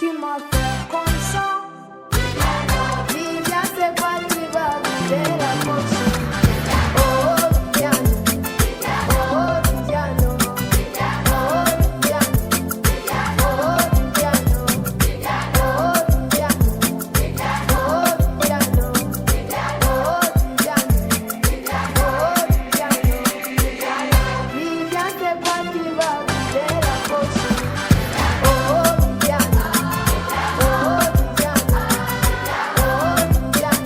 qui m'a fait comme ça. Viviane, c'est quoi qui va vider la poche? Oh, Viviane. Oh, Viviane. Oh, Viviane. Oh, Viviane. Oh, Viviane. Oh, Viviane. Viviane, c'est quoi qui va vider la poche? Oh, Viviane. Oh, Viviane. Oh, Viviane.